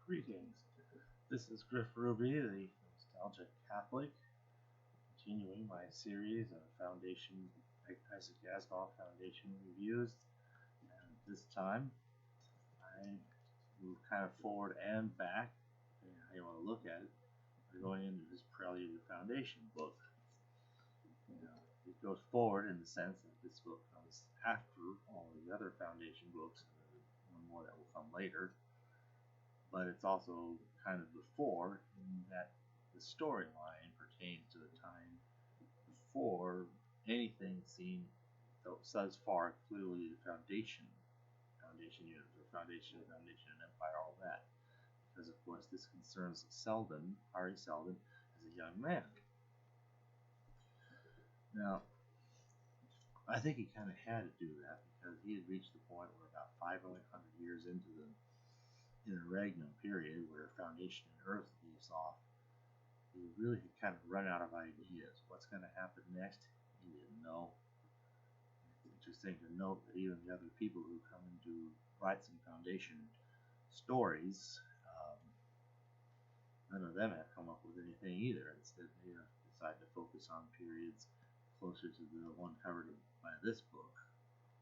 Greetings. This is Griff Ruby, the Nostalgic Catholic, continuing my series of Isaac Asimov Foundation reviews. And this time, I move kind of forward and back, depending on how you want to look at it. We're going into his Prelude Foundation book. It goes forward in the sense that this book comes after all the other Foundation books, and one more that will come later. But it's also kind of before, in that the storyline pertains to the time before anything seen thus far clearly the Foundation units, or Foundation and Empire, all that. Because of course this concerns Harry Seldon, as a young man. Now, I think he kind of had to do that because he had reached the point where about 500 years into the interregnum period, where Foundation and Earth leaves off, he really had kind of run out of ideas. What's going to happen next? He didn't know. It's interesting to note that even the other people who come in to write some Foundation stories, none of them have come up with anything either. Instead, they decide to focus on periods closer to the one covered by this book,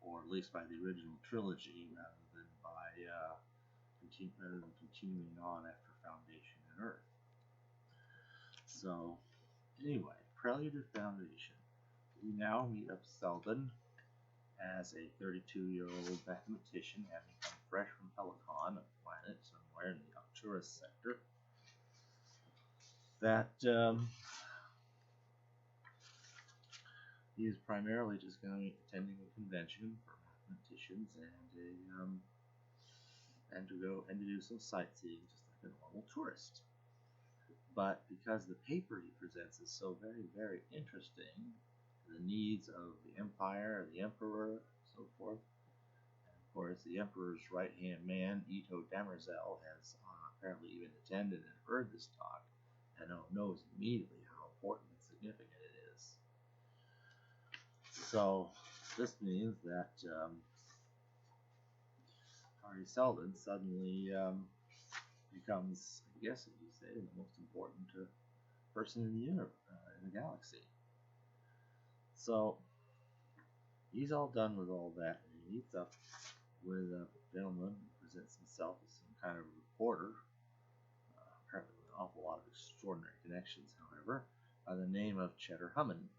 or at least by the original trilogy, rather than continuing on after Foundation and Earth. So, anyway, Prelude to Foundation. We now meet up Seldon as a 32-year-old mathematician having come fresh from Helicon, a planet somewhere in the Arcturus sector, that he is primarily just going to be attending a convention for mathematicians and to do some sightseeing, just like a normal tourist. But because the paper he presents is so very, very interesting, the needs of the Empire, the Emperor, so forth, and of course the Emperor's right-hand man, Ito Demerzel, has apparently even attended and heard this talk, and knows immediately how important and significant it is. So this means that Harry Seldon suddenly becomes, I guess if you say, the most important person in the universe, in the galaxy. So he's all done with all that, and he meets up with a gentleman who presents himself as some kind of reporter, apparently with an awful lot of extraordinary connections, however, by the name of Cheddar Hummon,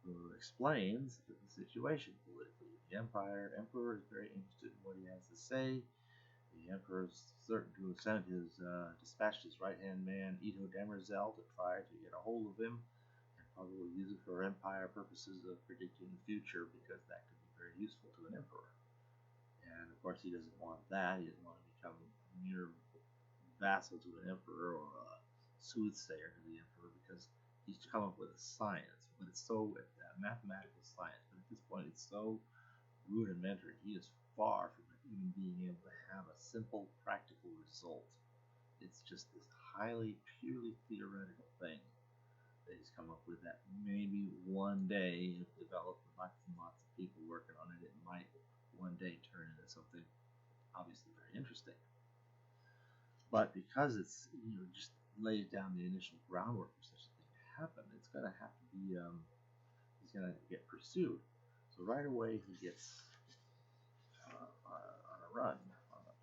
who explains the situation politically. The Emperor is very interested in what he has to say. The Emperor is certain to have sent dispatched his right-hand man, Ito Demerzel, to try to get a hold of him, and probably use it for Empire purposes of predicting the future, because that could be very useful to an Emperor. And of course he doesn't want that. He doesn't want to become a mere vassal to an Emperor, or a soothsayer to the Emperor, because he's come up with a science, but it's so mathematical science, but at this point it's so rudimentary. He is far from even being able to have a simple practical result. It's just this highly, purely theoretical thing that he's come up with, that maybe one day, if developed with lots and lots of people working on it, it might one day turn into something obviously very interesting. But because it's just lays down the initial groundwork for such a thing to happen, it's going to have to be he's going to get pursued. So right away he gets on a run.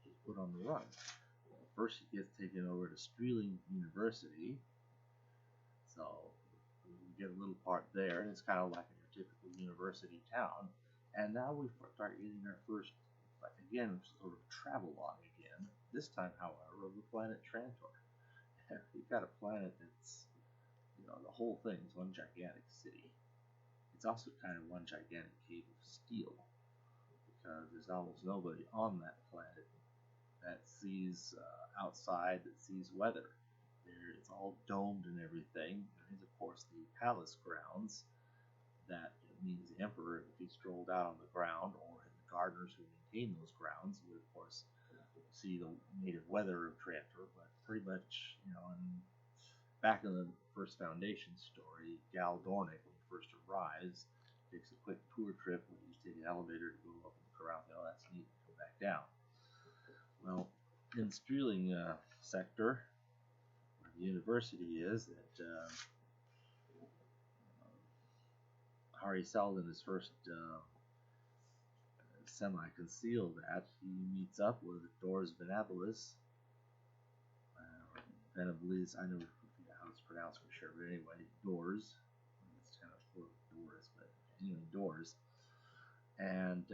He's put on the run. First he gets taken over to Streeling University. So we get a little part there, and it's kind of like a typical university town. And now we start getting our first, again, sort of travel log again. This time, however, of the planet Trantor. We've got a planet that's, the whole thing is one gigantic city. It's also kind of one gigantic cave of steel, because there's almost nobody on that planet that sees outside, that sees weather. It's all domed and everything. There is, of course, the palace grounds. That means the Emperor, if he strolled out on the ground, or the gardeners who maintain those grounds, would, of course, see the native weather of Trantor. But pretty much, back in the first Foundation story, Gal Dornick, when he first arrives, takes a quick tour trip when you take an elevator to go up and look around. That's neat, and come back down. Well, in the Stirling sector, where the university is, that Harry Seldon is first semi-concealed at. He meets up with Doris Venabilis, Venabilis, I never forget how it's pronounced for sure, but anyway, Doors. It's kind of plural Doris, but anyway, Doors. And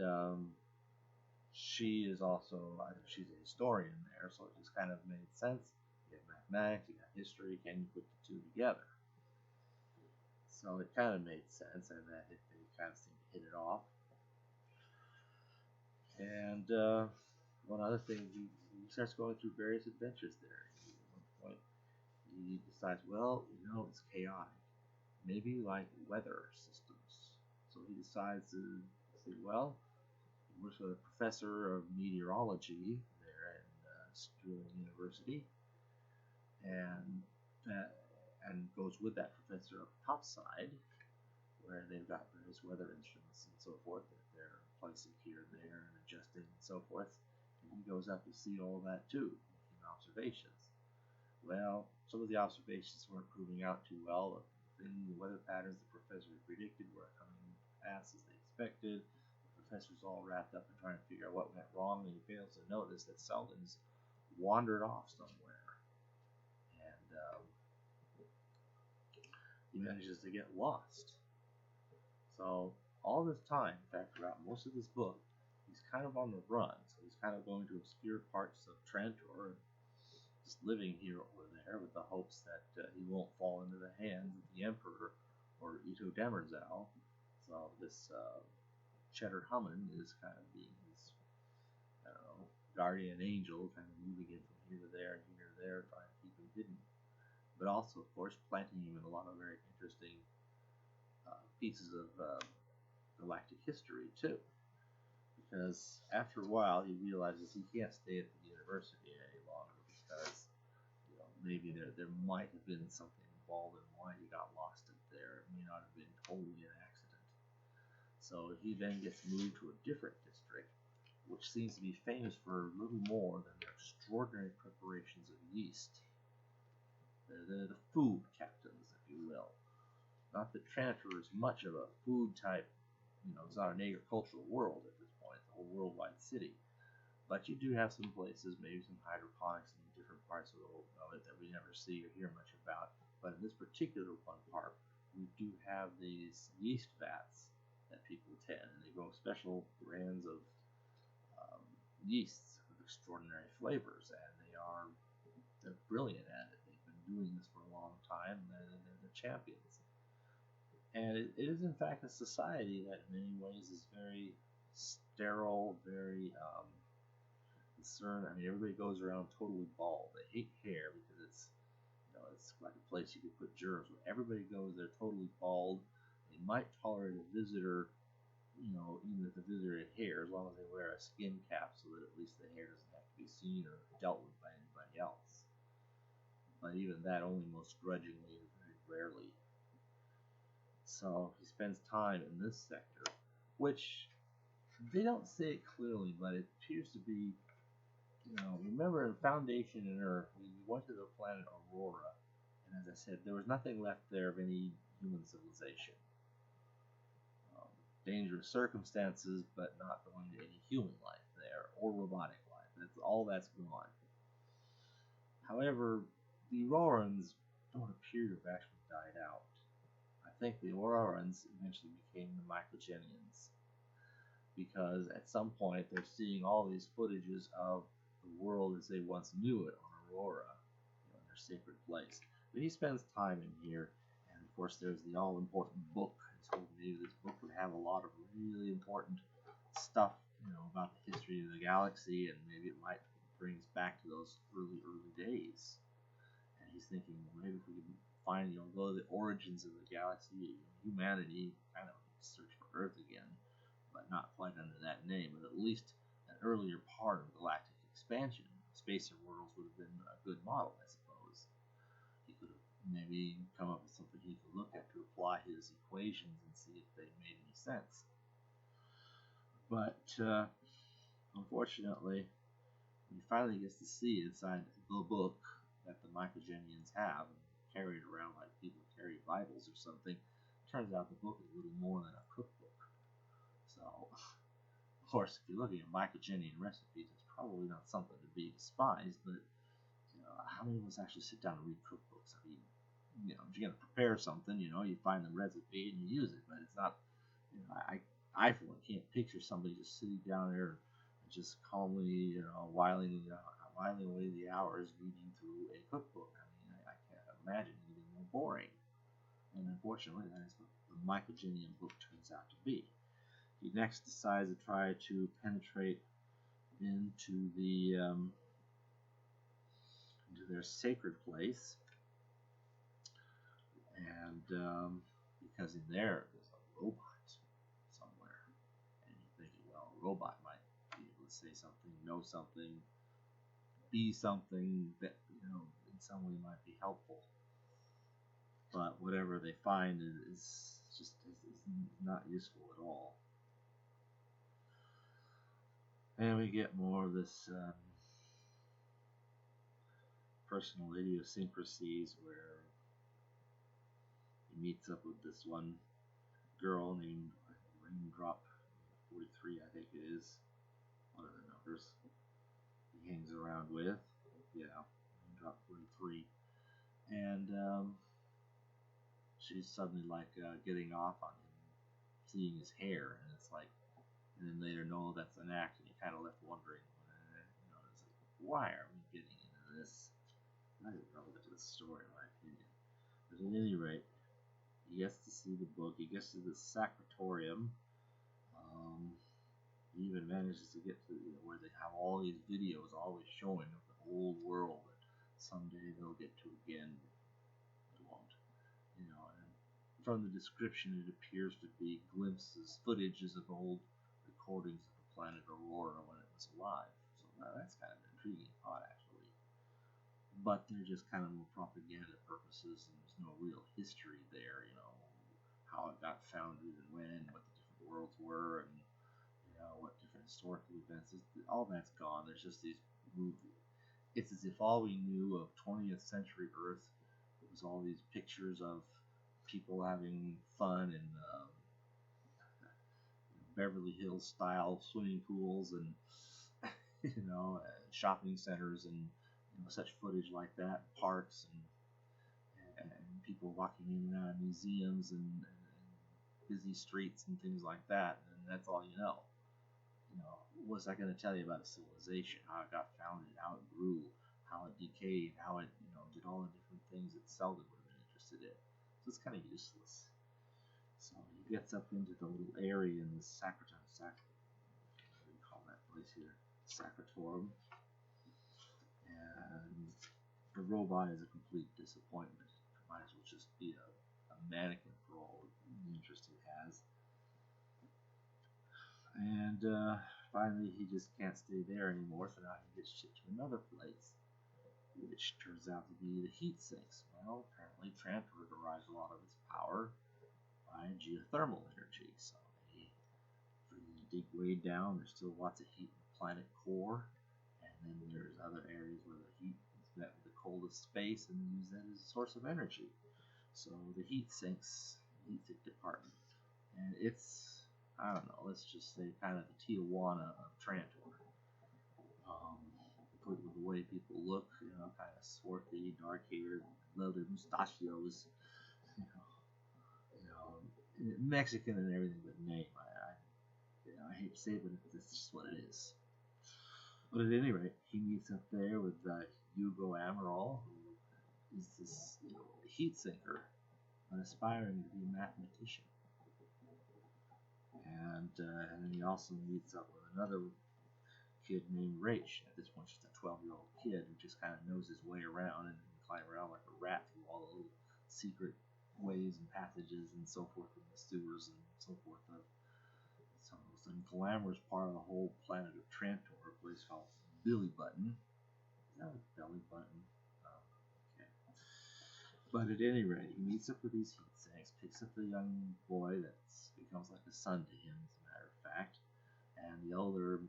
she is also, she's a historian there, so it just kind of made sense. You have mathematics, you got history, can you put the two together? So it kind of made sense, and that they kind of seemed to hit it off. And one other thing, he starts going through various adventures there. At one point, he decides, well, it's chaotic. Maybe like weather systems. So he decides to say, well, he works with a professor of meteorology there at Stirling University, and goes with that professor up topside, where they've got various weather instruments and so forth that they're placing here and there and adjusting and so forth. And he goes up to see all that too, making observations. Well, some of the observations weren't proving out too well. The weather patterns the professor predicted were coming past as they expected. The professor's all wrapped up in trying to figure out what went wrong, and he fails to notice that Seldon's wandered off somewhere. And he manages to get lost. So all this time, in fact, throughout most of this book, he's kind of on the run. So he's kind of going to obscure parts of Trent, or just living here or there with the hopes that he won't fall into the hands of the Emperor or Ito Demerzel. So this Cheddar Hammond is kind of being his, I don't know, guardian angel, kind of moving him from here to there and here to there, trying to keep him hidden. But also, of course, planting him in a lot of very interesting pieces of galactic history, too. Because after a while, he realizes he can't stay at the university any longer because, maybe there might have been something involved in why he got lost up there. It may not have been totally an accident. So he then gets moved to a different district, which seems to be famous for little more than their extraordinary preparations of yeast. They're the food captains, if you will. Not that Trantor is much of a food type, it's not an agricultural world at this point, it's a whole worldwide city. But you do have some places, maybe some hydroponics in different parts of it that we never see or hear much about. But in this particular one part, we do have these yeast vats that people tend, and they grow special brands of yeasts with extraordinary flavors, and they're brilliant at it. They've been doing this for a long time, and they're the champions. And it is, in fact, a society that in many ways is very sterile, very concerned. I mean, everybody goes around totally bald. They hate hair because it's like a place you could put germs. Where everybody goes there totally bald. They might tolerate a visitor, even if the visitor had hair, as long as they wear a skin cap so that at least the hair doesn't have to be seen or dealt with by anybody else. But even that only most grudgingly or very rarely. So he spends time in this sector, which they don't say it clearly, but it appears to be, remember in Foundation and Earth, we went to the planet Aurora, and as I said, there was nothing left there of any human civilization. Dangerous circumstances, but not going to any human life there, or robotic life. That's gone. However, the Aurorans don't appear to have actually died out. I think the Aurorans eventually became the Mycogenians, because at some point they're seeing all these footages of the world as they once knew it on Aurora, their sacred place. But he spends time in here, and of course there's the all-important book. He told me this book would have a lot of really important stuff, about the history of the galaxy, and maybe it might bring us back to those early days. And he's thinking, maybe if we can find, go to the origins of the galaxy, humanity, kind of search for Earth again, but not quite under that name, but at least an earlier part of galactic expansion. Spacer Worlds would have been a good model, I suppose. He could have maybe come up with something he could look at to apply his equations and see if they made any sense. But unfortunately, we finally gets to see inside the book that the Mycogenians have and carry it around like people carry Bibles or something. Turns out the book is a little more than a cookbook. So, of course, if you're looking at Mycogenian recipes, it's probably not something to be despised, but how many of us actually sit down and read cookbooks? I mean, if you're going to prepare something, you find the recipe and you use it, but it's not, I for one can't picture somebody just sitting down there and just calmly, whiling away the hours reading through a cookbook. I mean, I can't imagine anything more boring. And unfortunately, that is what the Mycogenian book turns out to be. He next decides to try to penetrate into into their sacred place, and because in there's a robot somewhere, and you're thinking, well, a robot might be able to say something, know something, be something that in some way might be helpful. But whatever they find is not useful at all. And we get more of this personal idiosyncrasies where he meets up with this one girl named Raindrop 43, I think it is. What are the numbers he hangs around with? Yeah, Raindrop 43. And she's suddenly like getting off on him, seeing his hair, and it's like, and then later, no, that's an act, and you're kind of left wondering, it's like, why are we getting into this? Not even relevant to the story, in my opinion. But at any rate, he gets to see the book. He gets to the Sacratorium. He even manages to get to where they have all these videos always showing of the old world that someday they'll get to again. They won't. And from the description, it appears to be glimpses, footages of old recordings of the planet Aurora when it was alive. So that's kind of an intriguing thought, actually. But they're just kind of more propaganda purposes, and there's no real history there, how it got founded and when, what the different worlds were, and what different historical events. All that's gone. There's just these movies. It's as if all we knew of 20th century Earth was all these pictures of people having fun in Beverly Hills style swimming pools and shopping centers and such footage like that, parks and people walking in and out of museums and busy streets and things like that, and that's all you know. What's that going to tell you about a civilization? How it got founded, how it grew, how it decayed, how it did all the different things that seldom would have been interested in. So it's kind of useless. So he gets up into the little area in the Sacratorum, what do we call that place here? Sacratorum. And the robot is a complete disappointment. It might as well just be a mannequin for all the interest it has. And finally, he just can't stay there anymore, so now he gets shipped to another place, which turns out to be the heat sinks. Well, apparently Trantor derives a lot of its power by geothermal energy, so they dig way down. There's still lots of heat in the planet core, and then there's other areas where the heat is met with the coldest space and use that as a source of energy. So the heat sink department, and it's, I don't know, let's just say kind of the Tijuana of Trantor. With the way people look, kind of swarthy, dark-haired, loaded mustachios, Mexican and everything but name. I hate to say it, but it's just what it is. But at any rate, he meets up there with Hugo Amaral, who is this heat sinker, but aspiring to be a mathematician. And then he also meets up with another kid named Rach. At this point, she's a 12-year-old kid who just kind of knows his way around and can climb around like a rat through all the little secret ways and passages and so forth in the sewers and so forth of some of the most unglamorous part of the whole planet of Trantor, a place called Billy Button. Is that a belly button? Oh, okay. But at any rate, he meets up with these heat sinks, picks up the young boy that becomes like a son to him, as a matter of fact, and the older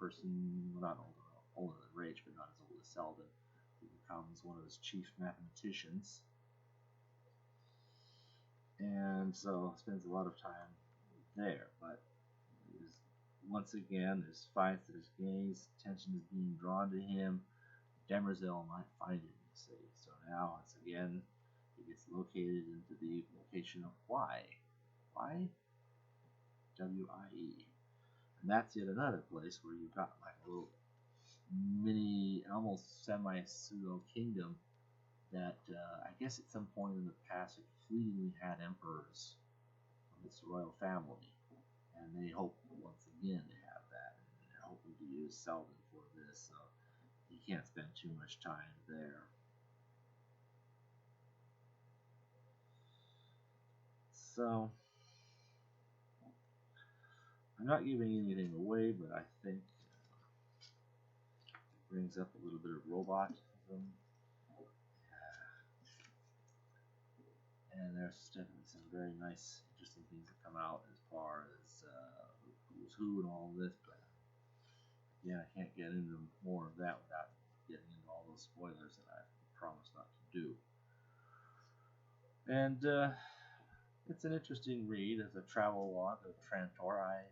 person, well, not older, older than Rach, but not as old as Selden. He becomes one of his chief mathematicians, and so spends a lot of time there. But once again, there's fights, there's gaze, attention is being drawn to him. Demerzel might find him, you see. So now, once again, he gets located into the location of Y. Y? W-I-E. And that's yet another place where you've got like a little mini, almost semi-pseudo kingdom that I guess at some point in the past it fleetingly had emperors from its royal family. And they hope once again to have that. And they're hoping to use Selden for this, so you can't spend too much time there. So I'm not giving anything away, but I think it brings up a little bit of robotism. And there's definitely some very nice, interesting things that come out as far as who's who and all this, but yeah, I can't get into more of that without getting into all those spoilers that I promised not to do. And it's an interesting read as a travel log of Trantor.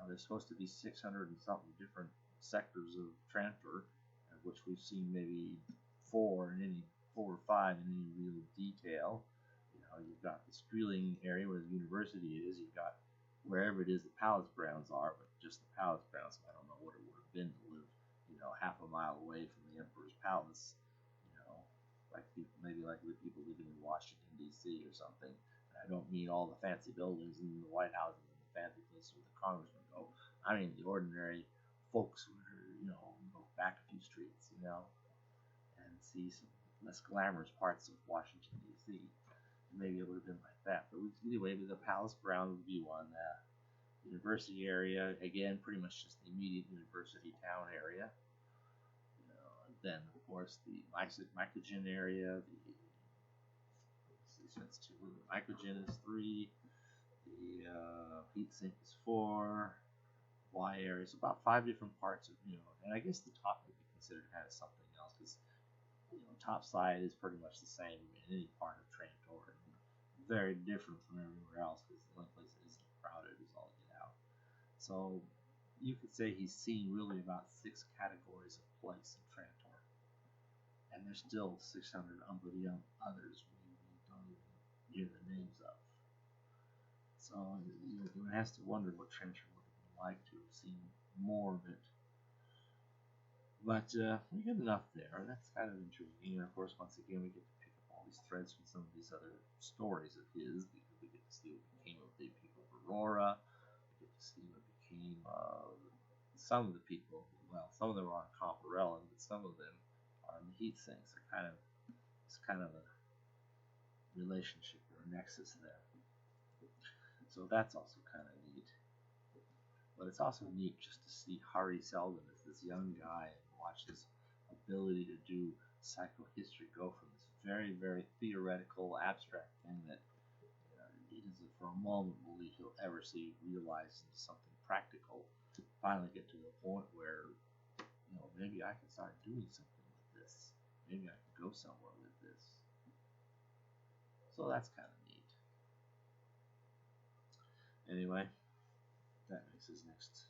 There's supposed to be 600 and something different sectors of Trantor, of which we've seen maybe 4 or 5 in any real detail. You've got the Streeling area where the university is. You've got wherever it is the palace grounds are, but just the palace grounds. So I don't know what it would have been to live, half a mile away from the Emperor's palace. Maybe like the people living in Washington D.C. or something. And I don't mean all the fancy buildings and the White Houses and the fancy places where the congressmen go. I mean the ordinary folks who go back a few streets, and see some less glamorous parts of Washington D.C. Maybe it would have been like that. But anyway, with the palace ground view on that university area, again, pretty much just the immediate university town area. And then, of course, the Mycogen area. That's 2. The Mycogen is 3. The heat sink is 4. Y area is about 5 different parts of, and I guess the top would be considered kind of something else because, top side is pretty much the same in any part of Trantor. Very different from everywhere else because the only place that isn't crowded is all get out. So you could say he's seen really about 6 categories of place in Trantor, and there's still 600 others we don't even hear the names of. So one has to wonder what Trantor would have been like to have seen more of it. But we get enough there. That's kind of intriguing. And of course, once again, we get to pick up all these threads from some of these other stories of his, because we get to see what became of the people of Aurora. We get to see what became of some of the people. Well, some of them are on Comparellan, but some of them are on the heat sinks. It's kind of a relationship or a nexus there. So that's also kind of neat. But it's also neat just to see Hari Seldon as this young guy and watch his ability to do psychohistory go from this very, very theoretical, abstract thing that he doesn't for a moment believe he'll ever see realized into something practical. Finally get to the point where, maybe I can start doing something with this. Maybe I can go somewhere with this. So that's kind of neat. Anyway, that makes his next